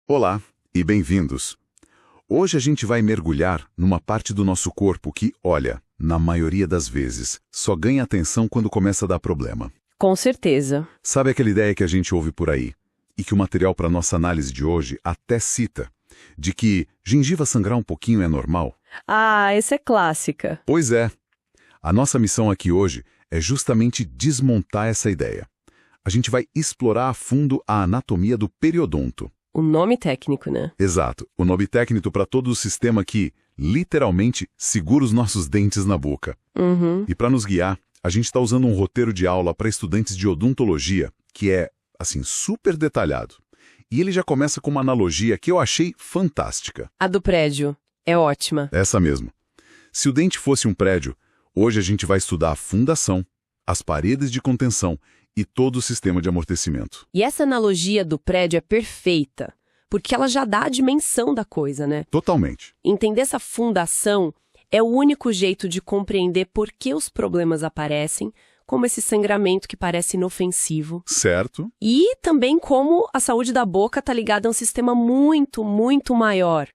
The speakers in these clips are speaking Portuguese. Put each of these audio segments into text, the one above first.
Olá e bem-vindos. Hoje a gente vai mergulhar numa parte do nosso corpo que, olha, na maioria das vezes, só ganha atenção quando começa a dar problema. Com certeza. Sabe aquela ideia que a gente ouve por aí, e que o material para nossa análise de hoje até cita, de que gengiva sangrar um pouquinho é normal? Ah, essa é clássica. Pois é. A nossa missão aqui hoje é justamente desmontar essa ideia. A gente vai explorar a fundo a anatomia do periodonto. O nome técnico, né? Exato, o nome técnico para todo o sistema que, literalmente, segura os nossos dentes na boca. E para nos guiar, a gente está usando um roteiro de aula para estudantes de odontologia, que é, assim, super detalhado. E ele já começa com uma analogia que eu achei fantástica. A do prédio. É ótima. Essa mesmo. Se o dente fosse um prédio, hoje a gente vai estudar a fundação, as paredes de contenção e todo o sistema de amortecimento. E essa analogia do prédio é perfeita, porque ela já dá a dimensão da coisa, né? Totalmente. Entender essa fundação é o único jeito de compreender por que os problemas aparecem, como esse sangramento que parece inofensivo. Certo. E também como a saúde da boca está ligada a um sistema muito, muito maior.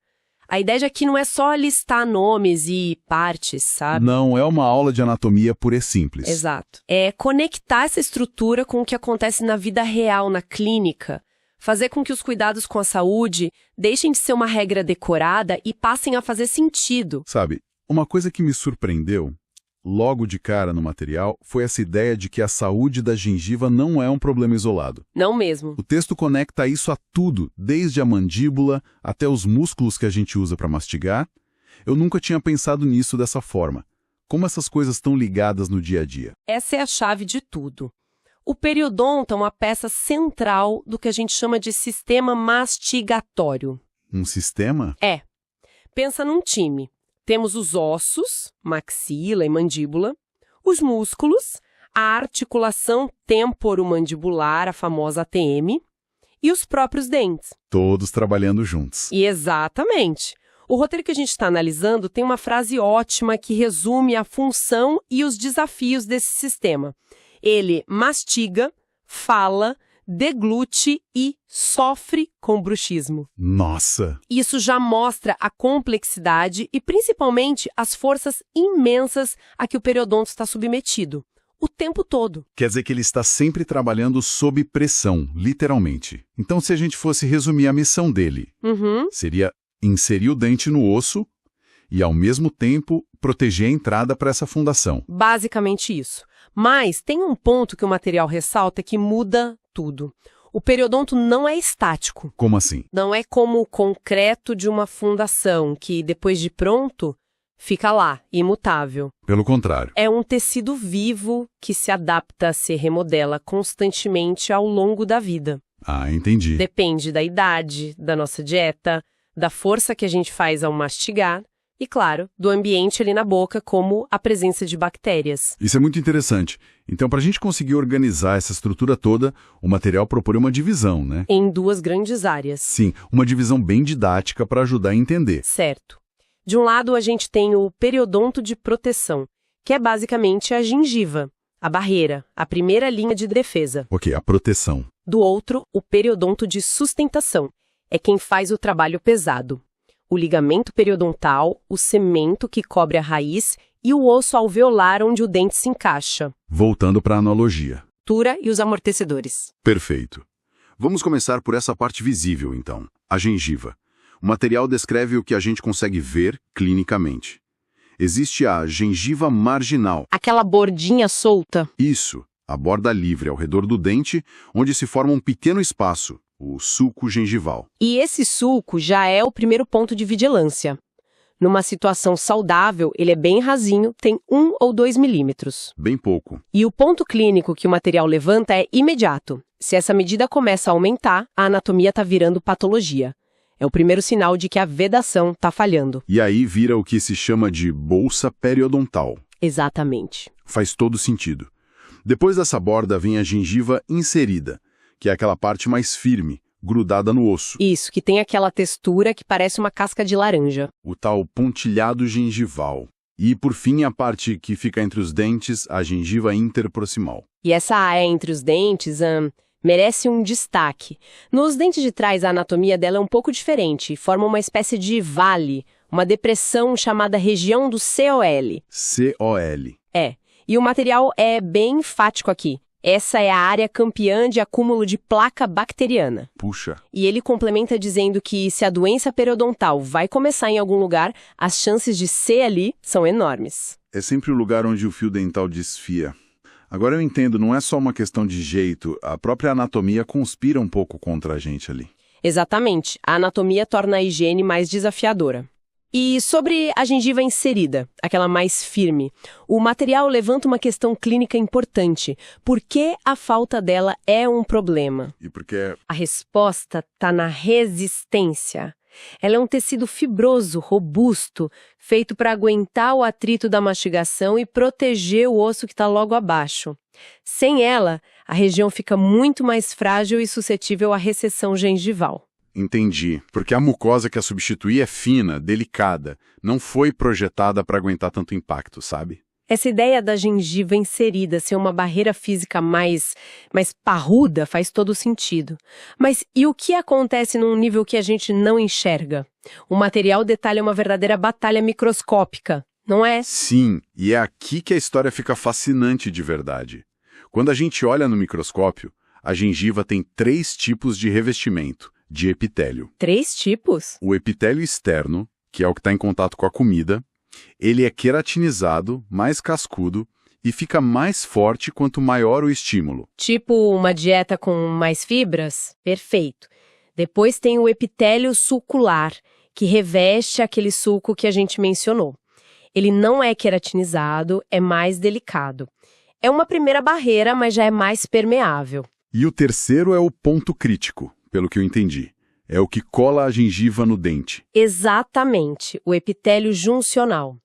A ideia aqui não é só listar nomes e partes, sabe? Não é uma aula de anatomia pura e simples. Exato. É conectar essa estrutura com o que acontece na vida real, na clínica. Fazer com que os cuidados com a saúde deixem de ser uma regra decorada e passem a fazer sentido. Sabe, uma coisa que me surpreendeu, logo de cara no material, foi essa ideia de que a saúde da gengiva não é um problema isolado. Não mesmo. O texto conecta isso a tudo, desde a mandíbula até os músculos que a gente usa para mastigar. Eu nunca tinha pensado nisso dessa forma. Como essas coisas estão ligadas no dia a dia. Essa é a chave de tudo. O periodonto é uma peça central do que a gente chama de sistema mastigatório. Um sistema? É. Pensa num time. Temos os ossos, maxila e mandíbula, os músculos, a articulação temporomandibular, a famosa ATM, e os próprios dentes. Todos trabalhando juntos. E exatamente. O roteiro que a gente está analisando tem uma frase ótima que resume a função e os desafios desse sistema. Ele mastiga, fala, deglute e sofre com bruxismo. Nossa! Isso já mostra a complexidade e, principalmente, as forças imensas a que o periodonto está submetido, o tempo todo. Quer dizer que ele está sempre trabalhando sob pressão, literalmente. Então, se a gente fosse resumir a missão dele, seria inserir o dente no osso e, ao mesmo tempo, proteger a entrada para essa fundação. Basicamente isso. Mas tem um ponto que o material ressalta que muda tudo. O periodonto não é estático. Como assim? Não é como o concreto de uma fundação, que depois de pronto, fica lá, imutável. Pelo contrário. É um tecido vivo que se adapta, se remodela constantemente ao longo da vida. Ah, entendi. Depende da idade, da nossa dieta, da força que a gente faz ao mastigar e, claro, do ambiente ali na boca, como a presença de bactérias. Isso é muito interessante. Então, para a gente conseguir organizar essa estrutura toda, o material propõe uma divisão, né? Em duas grandes áreas. Sim, uma divisão bem didática para ajudar a entender. Certo. De um lado, a gente tem o periodonto de proteção, que é basicamente a gengiva, a barreira, a primeira linha de defesa. Ok, a proteção. Do outro, o periodonto de sustentação, é quem faz o trabalho pesado. O ligamento periodontal, o cemento que cobre a raiz e o osso alveolar onde o dente se encaixa. Voltando para a analogia. Tura e os amortecedores. Perfeito. Vamos começar por essa parte visível, então, a gengiva. O material descreve o que a gente consegue ver clinicamente. Existe a gengiva marginal. Aquela bordinha solta. Isso, a borda livre ao redor do dente, onde se forma um pequeno espaço, o sulco gengival. E esse sulco já é o primeiro ponto de vigilância. Numa situação saudável, ele é bem rasinho, tem 1 ou 2 milímetros. Bem pouco. E o ponto clínico que o material levanta é imediato. Se essa medida começa a aumentar, a anatomia está virando patologia. É o primeiro sinal de que a vedação está falhando. E aí vira o que se chama de bolsa periodontal. Exatamente. Faz todo sentido. Depois dessa borda vem a gengiva inserida, que é aquela parte mais firme, grudada no osso. Isso, que tem aquela textura que parece uma casca de laranja. O tal pontilhado gengival. E, por fim, a parte que fica entre os dentes, a gengiva interproximal. E essa área entre os dentes merece um destaque. Nos dentes de trás, a anatomia dela é um pouco diferente, forma uma espécie de vale, uma depressão chamada região do COL. COL. E o material é bem enfático aqui. Essa é a área campeã de acúmulo de placa bacteriana. Puxa. E ele complementa dizendo que se a doença periodontal vai começar em algum lugar, as chances de ser ali são enormes. É sempre o lugar onde o fio dental desfia. Agora eu entendo, não é só uma questão de jeito, a própria anatomia conspira um pouco contra a gente ali. Exatamente. A anatomia torna a higiene mais desafiadora. E sobre a gengiva inserida, aquela mais firme, o material levanta uma questão clínica importante. Por que a falta dela é um problema? E porque A resposta está na resistência. Ela é um tecido fibroso, robusto, feito para aguentar o atrito da mastigação e proteger o osso que está logo abaixo. Sem ela, a região fica muito mais frágil e suscetível à recessão gengival. Entendi. Porque a mucosa que a substitui é fina, delicada, não foi projetada para aguentar tanto impacto, sabe? Essa ideia da gengiva inserida ser uma barreira física mais parruda faz todo sentido. Mas e o que acontece num nível que a gente não enxerga? O material detalha uma verdadeira batalha microscópica, não é? Sim, e é aqui que a história fica fascinante de verdade. Quando a gente olha no microscópio, a gengiva tem 3 tipos de revestimento, de epitélio. 3 tipos? O epitélio externo, que é o que está em contato com a comida, ele é queratinizado, mais cascudo e fica mais forte quanto maior o estímulo. Tipo uma dieta com mais fibras? Perfeito. Depois tem o epitélio sulcular, que reveste aquele sulco que a gente mencionou. Ele não é queratinizado, é mais delicado. É uma primeira barreira, mas já é mais permeável. E o terceiro é o ponto crítico, pelo que eu entendi. É o que cola a gengiva no dente. Exatamente, o epitélio juncional.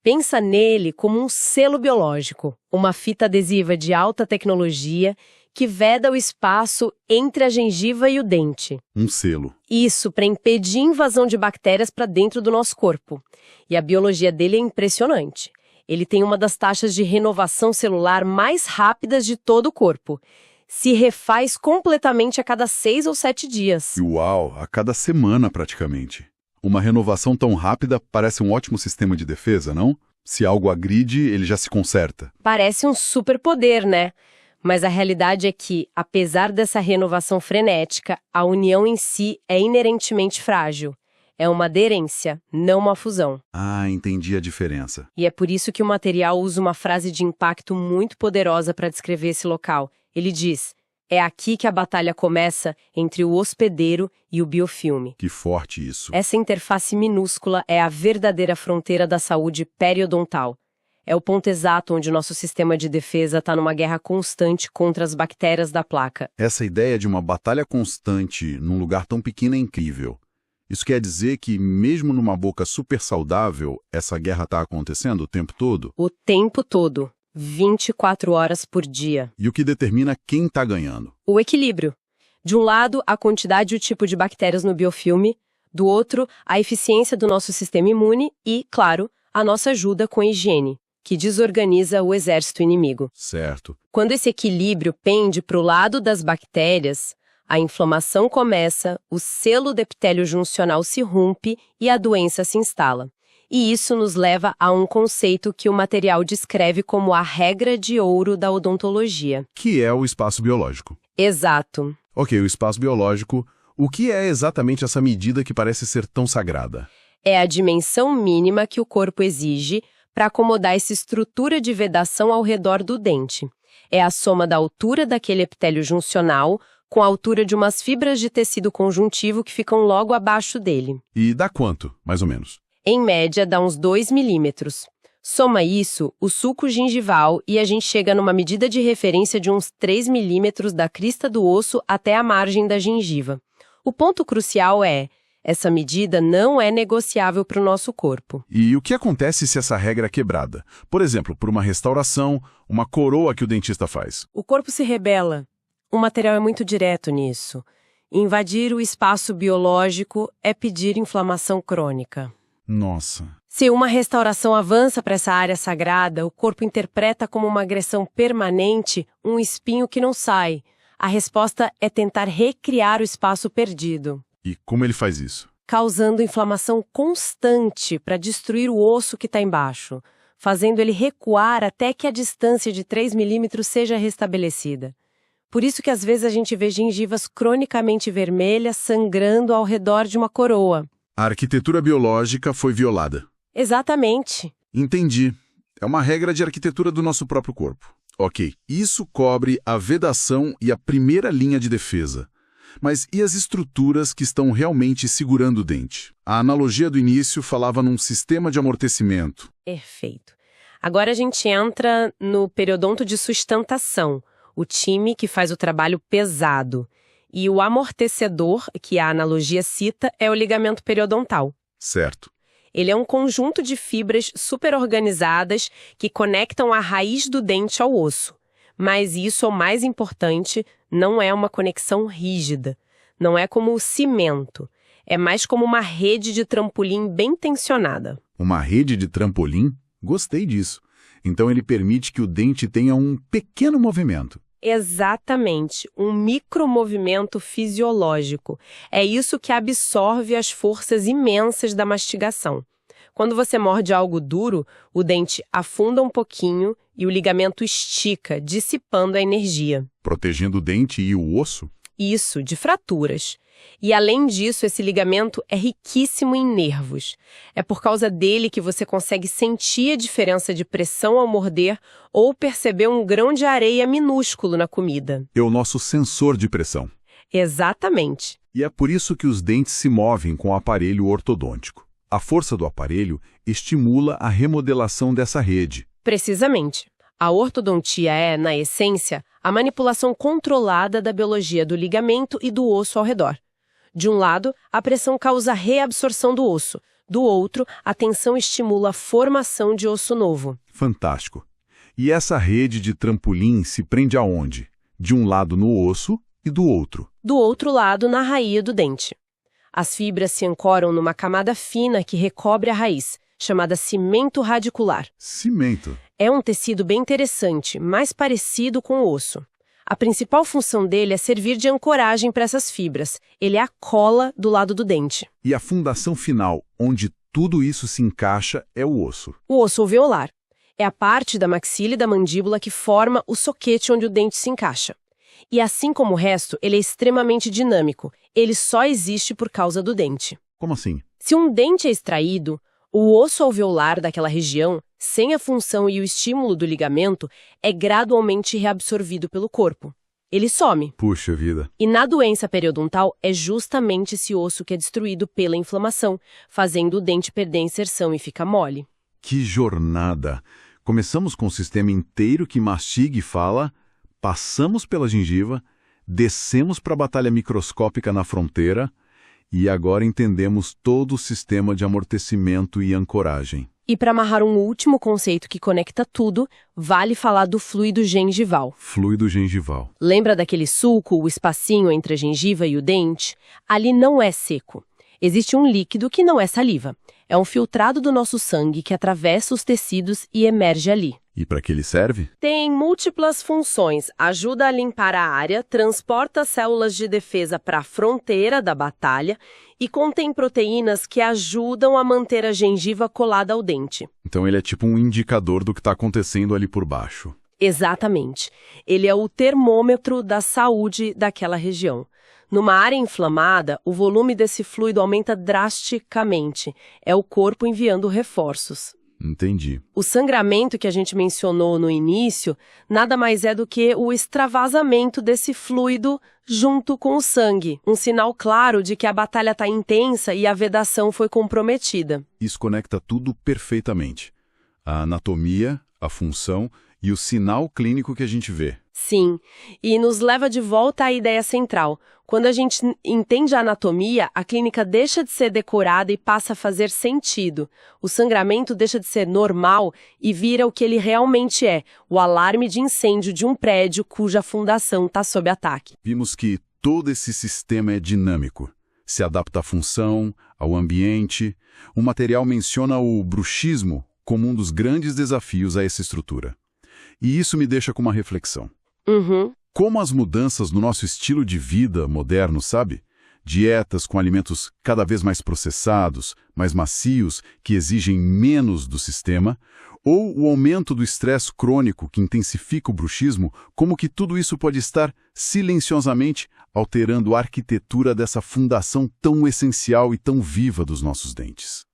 Pensa nele como um selo biológico, uma fita adesiva de alta tecnologia que veda o espaço entre a gengiva e o dente. Um selo. Isso, para impedir invasão de bactérias para dentro do nosso corpo. E a biologia dele é impressionante. Ele tem uma das taxas de renovação celular mais rápidas de todo o corpo. Se refaz completamente a cada 6 ou 7 dias. Uau, a cada semana praticamente. Uma renovação tão rápida parece um ótimo sistema de defesa, não? Se algo agride, ele já se conserta. Parece um superpoder, né? Mas a realidade é que, apesar dessa renovação frenética, a união em si é inerentemente frágil. É uma aderência, não uma fusão. Ah, entendi a diferença. E é por isso que o material usa uma frase de impacto muito poderosa para descrever esse local. Ele diz, é aqui que a batalha começa entre o hospedeiro e o biofilme. Que forte isso. Essa interface minúscula é a verdadeira fronteira da saúde periodontal. É o ponto exato onde o nosso sistema de defesa está numa guerra constante contra as bactérias da placa. Essa ideia de uma batalha constante num lugar tão pequeno é incrível. Isso quer dizer que, mesmo numa boca super saudável, essa guerra está acontecendo o tempo todo? O tempo todo. 24 horas por dia. E o que determina quem está ganhando? O equilíbrio. De um lado, a quantidade e o tipo de bactérias no biofilme. Do outro, a eficiência do nosso sistema imune e, claro, a nossa ajuda com a higiene, que desorganiza o exército inimigo. Certo. Quando esse equilíbrio pende para o lado das bactérias, a inflamação começa, o selo do epitélio juncional se rompe e a doença se instala. E isso nos leva a um conceito que o material descreve como a regra de ouro da odontologia. Que é o espaço biológico. Exato. Ok, o espaço biológico. O que é exatamente essa medida que parece ser tão sagrada? É a dimensão mínima que o corpo exige para acomodar essa estrutura de vedação ao redor do dente. É a soma da altura daquele epitélio juncional com a altura de umas fibras de tecido conjuntivo que ficam logo abaixo dele. E dá quanto, mais ou menos? Em média, dá uns 2 milímetros. Soma isso, o sulco gengival, e a gente chega numa medida de referência de uns 3 milímetros da crista do osso até a margem da gengiva. O ponto crucial é, essa medida não é negociável para o nosso corpo. E o que acontece se essa regra é quebrada? Por exemplo, por uma restauração, uma coroa que o dentista faz. O corpo se rebela. O material é muito direto nisso. Invadir o espaço biológico é pedir inflamação crônica. Nossa. Se uma restauração avança para essa área sagrada, o corpo interpreta como uma agressão permanente um espinho que não sai, A resposta é tentar recriar o espaço perdido, E como ele faz isso? causando inflamação constante para destruir o osso que está embaixo, fazendo ele recuar até que a distância de 3 milímetros seja restabelecida. Por isso que às vezes a gente vê gengivas cronicamente vermelhas sangrando ao redor de uma coroa. A arquitetura biológica foi violada. Exatamente. Entendi. É uma regra de arquitetura do nosso próprio corpo. Ok, isso cobre a vedação e a primeira linha de defesa. Mas e as estruturas que estão realmente segurando o dente? A analogia do início falava num sistema de amortecimento. Perfeito. Agora a gente entra no periodonto de sustentação, o time que faz o trabalho pesado. E o amortecedor, que a analogia cita, é o ligamento periodontal. Certo. Ele é um conjunto de fibras superorganizadas que conectam a raiz do dente ao osso. Mas isso é o mais importante, não é uma conexão rígida. Não é como o cimento. É mais como uma rede de trampolim bem tensionada. Uma rede de trampolim? Gostei disso. Então ele permite que o dente tenha um pequeno movimento. Exatamente, um micromovimento fisiológico. É isso que absorve as forças imensas da mastigação. Quando você morde algo duro, o dente afunda um pouquinho e o ligamento estica, dissipando a energia. Protegendo o dente e o osso? Isso, de fraturas. E além disso, esse ligamento é riquíssimo em nervos. É por causa dele que você consegue sentir a diferença de pressão ao morder ou perceber um grão de areia minúsculo na comida. É o nosso sensor de pressão. Exatamente. E é por isso que os dentes se movem com o aparelho ortodôntico. A força do aparelho estimula a remodelação dessa rede. Precisamente. A ortodontia é, na essência, a manipulação controlada da biologia do ligamento e do osso ao redor. De um lado, a pressão causa a reabsorção do osso. Do outro, a tensão estimula a formação de osso novo. Fantástico. E essa rede de trampolim se prende aonde? De um lado no osso e do outro. Do outro lado, na raiz do dente. As fibras se ancoram numa camada fina que recobre a raiz, chamada cimento radicular. Cimento. É um tecido bem interessante, mais parecido com o osso. A principal função dele é servir de ancoragem para essas fibras. Ele é a cola do lado do dente. E a fundação final, onde tudo isso se encaixa, é o osso. O osso alveolar é a parte da maxila e da mandíbula que forma o soquete onde o dente se encaixa. E assim como o resto, ele é extremamente dinâmico. Ele só existe por causa do dente. Como assim? Se um dente é extraído, o osso alveolar daquela região, sem a função e o estímulo do ligamento, é gradualmente reabsorvido pelo corpo. Ele some. Puxa vida. E na doença periodontal é justamente esse osso que é destruído pela inflamação, fazendo o dente perder a inserção e ficar mole. Que jornada! Começamos com o sistema inteiro que mastiga e fala, passamos pela gengiva, descemos para a batalha microscópica na fronteira e agora entendemos todo o sistema de amortecimento e ancoragem. E para amarrar um último conceito que conecta tudo, vale falar do fluido gengival. Fluido gengival. Lembra daquele sulco, o espacinho entre a gengiva e o dente? Ali não é seco. Existe um líquido que não é saliva. É um filtrado do nosso sangue que atravessa os tecidos e emerge ali. E para que ele serve? Tem múltiplas funções. Ajuda a limpar a área, transporta células de defesa para a fronteira da batalha e contém proteínas que ajudam a manter a gengiva colada ao dente. Então ele é tipo um indicador do que está acontecendo ali por baixo. Exatamente. Ele é o termômetro da saúde daquela região. Numa área inflamada, o volume desse fluido aumenta drasticamente. É o corpo enviando reforços. Entendi. O sangramento que a gente mencionou no início nada mais é do que o extravasamento desse fluido junto com o sangue. Um sinal claro de que a batalha está intensa e a vedação foi comprometida. Isso conecta tudo perfeitamente. A anatomia, a função e o sinal clínico que a gente vê. Sim, e nos leva de volta à ideia central. Quando a gente entende a anatomia, a clínica deixa de ser decorada e passa a fazer sentido. O sangramento deixa de ser normal e vira o que ele realmente é, o alarme de incêndio de um prédio cuja fundação está sob ataque. Vimos que todo esse sistema é dinâmico. Se adapta à função, ao ambiente. O material menciona o bruxismo como um dos grandes desafios a essa estrutura. E isso me deixa com uma reflexão. como as mudanças no nosso estilo de vida moderno, sabe? Dietas com alimentos cada vez mais processados, mais macios, que exigem menos do sistema, ou o aumento do estresse crônico que intensifica o bruxismo, como que tudo isso pode estar silenciosamente alterando a arquitetura dessa fundação tão essencial e tão viva dos nossos dentes.